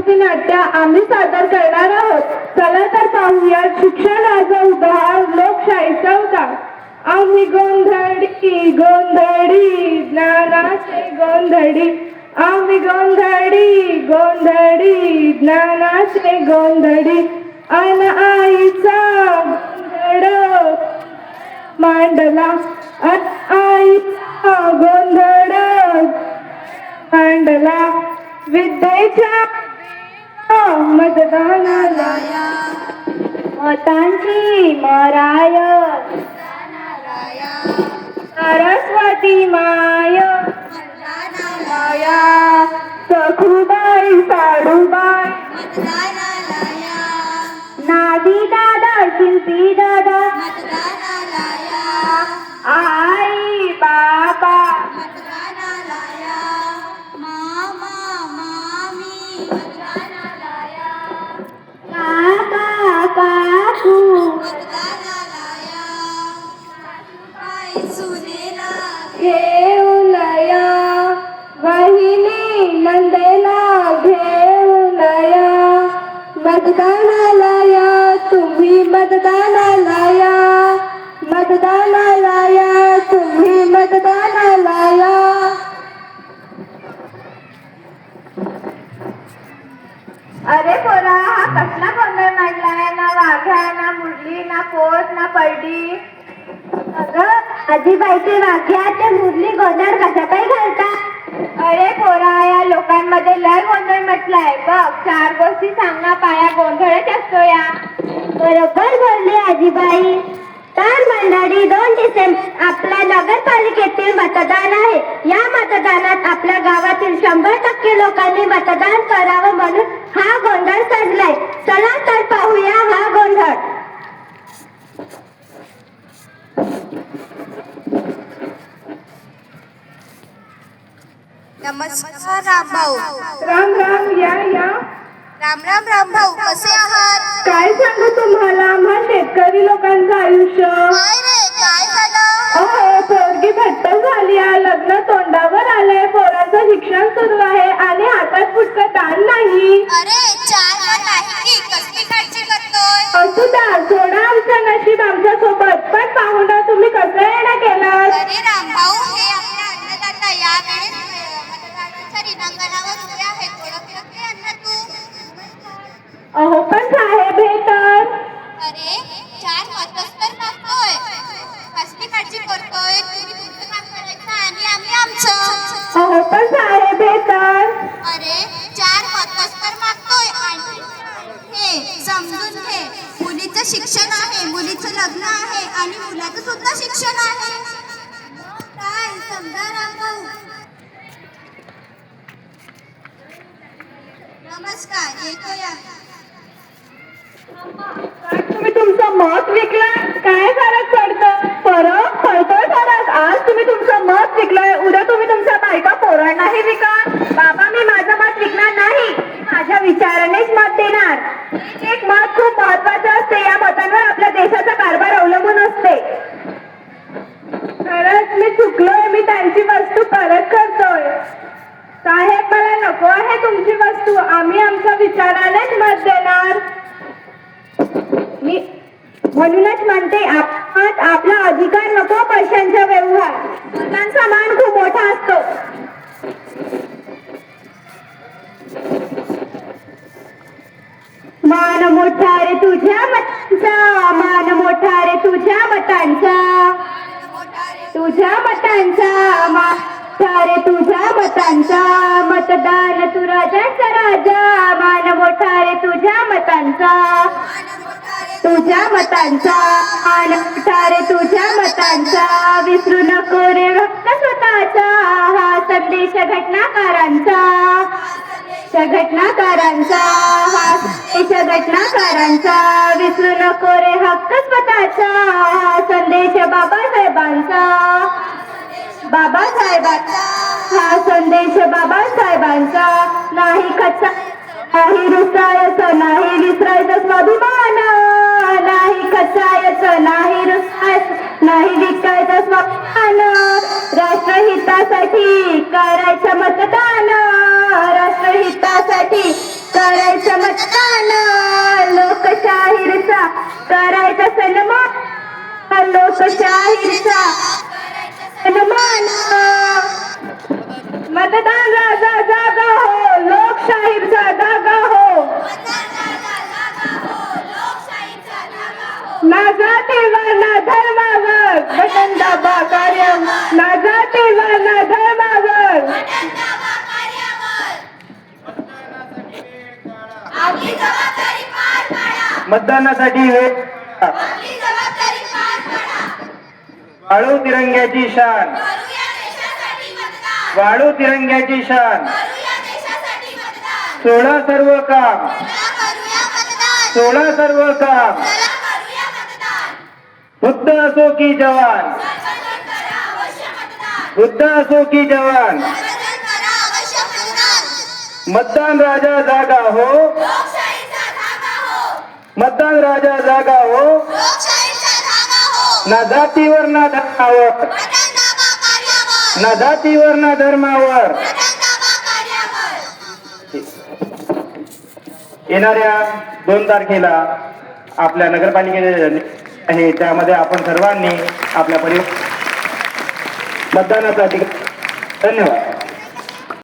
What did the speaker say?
देशभक्ती नाट्य आम्ही सादर करणार आहोत. चला तर पाहूया शिक्षणाचा उद्धार लोकशाहीचा उद्धार. आम्ही गोंधळी गोंधळी ज्ञानाचे गोंधळी. आम्ही गोंधळी गोंधळी ज्ञानाचे गोंधळी. अन आईचा गोंधळ मांडला. अन आईचा गोंधळ मांडला. विद्येच्या मतदानाला मतांची मराय सरस्वती माय सखुबाई साडूबाई नादी दादा शिल्पी दादा आई बाबा काका काकू घेऊन या वहिनी नंदेला घेऊन या मतदानाला या. तुम्ही मतदानाला या. मतदानाला या. तुम्ही मतदानाला या. अरे पोरा हा कसला गोंधळ मांडलाय. ना वाघ्या ना मुरली ना पोट ना परडी. अगं आजीबाईचे वाघ्या ते मुरली गोंधळ कशा काही घालता. अरे पोरा या लोकांमध्ये लय गोंधळ म्हटलाय बघ. 4 गोष्टी सांगणं पाया गोंधळच असतो या. बरोबर बोलली आजीबाई. तर मंडळी 2 डिसेंबर आपल्या नगरपालिकेतील मतदान आहे. या मतदानात आपल्या गावातील 100% लोकांनी मतदान करावं म्हणून हा गोंधळ सजलाय. चला तर पाहूया हा गोंधळ. नमस्कार रामभाऊ. राम राम. या या. राम राम रामभाऊ, कसे आहात? काय सांगू तुम्हाला आम्हा शेतकरी लोकांचं आयुष्य. काय रे, काय झालं? अहो पोरगी घट्ट झाली आहे. लग्न तोंडावर आलंय. पोराचं शिक्षण सुरू आहे आणि हातात फुटकं दान नाही. अरे 4 वर आहे की कसली काळजी करतोय? असू द्या सोडा आमचं नशीब आमच्या सोबत. पण पाहून तुम्ही कसं येणं केलं. अरे रामभाऊ, हे आपल्या अन्नदाता यावेळेस मतदानाच्या रिंगणावर उभे आहेत. ओळखलं की अण्णा तू? अहो पण साहेब हे तर. अरे 4 मतच तर मागतोय. कसली काळजी करतोय? तुम्ही तुमचं काम करायचं आणि आम्ही आमचं. अहो पण साहेब हे तर. अरे 4 मतच तर मागतोय आणि हे समजून घे. मुलीचं शिक्षण आहे, मुलीचं लग्न आहे आणि मुलाचं सुद्धा शिक्षण आहे. काय समजा रामभाऊ. नमस्कार, येतो या. तुम्ही तुमचं मत विकलं. काय फरक पडतं. फरक पडतोय फरक. आज तुम्ही तुमचं मत विकलंय. उद्या तुम्ही तुमच्या बायका पोरांनाही विका. बाबा मी माझं मत विकणार नाही. माझ्या विचारानेच मत देणार. एक मत खूप महत्वाचं असते. या मतांवर आपल्या देशाचा कारभार अवलंबून असते. खरंच मी चुकलोय. मी त्यांची वस्तू परत करतोय. साहेब मला नको आहे तुमची वस्तू. आम्ही आमच्या विचारानेच मत देणार. मी म्हणूनच म्हणते आपला अधिकार नको पैशांचा व्यवहार. मतांचा मान खूप मोठा असतो. मान मोठा रे तुझ्या मतांचा. मान मोठा रे तुझ्या मतांचा. तुझ्या मतांचा. मोठा रे तुझ्या मतांचा. मतदान तू राजाचा राजा. मान मोठा रे तुझ्या मतांचा. तुझ्या मतांचा. मान मोठा रे तुझ्या मतांचा. विसरू नको रे हक्क स्वतःचा. हा संदेश घटनाकारांचा. घटनाकारांचा. हा संदेश घटनाकारांचा. विसरू नको रे हक्क स्वतःचा. हा संदेश बाबासाहेबांचा. बाबासाहेबांचा. हा संदेश बाबासाहेबांचा. नाही कच्चा नाही रुसायचं नाही विसरायचं स्वाभिमान. नाही कचायचं नाही रुसायचं नाही विकायचं स्वाभिमान. राष्ट्रहितासाठी करायचं मतदान. राष्ट्रहितासाठी करायचं लोकशाहीचा सन्मान. मतदान राजा जागा हो, लोकशाहीचा जागा हो. ना जातीवर ना धर्मावर बटन दाबा कार्य, ना जातीवर ना धर्मावर. मतदानासाठी वेळ वाळू तिरंग्याची शान, वाळू तिरंग्याची शान. सोडा सर्व काम, सोडा सर्व काम. बुद्ध असो की जवान, बुद्ध असो की जवान. मतदान राजा जागा हो, मतदान राजा जागा हो. ना जातीवर ना धर्मावर, ना जातीवर ना धर्मावर. येणाऱ्या 2 तारखेला आपल्या नगरपालिकेचे आहे, त्यामध्ये आपण सर्वांनी आपल्या परिवार मतदानाचा अधिकार. धन्यवाद.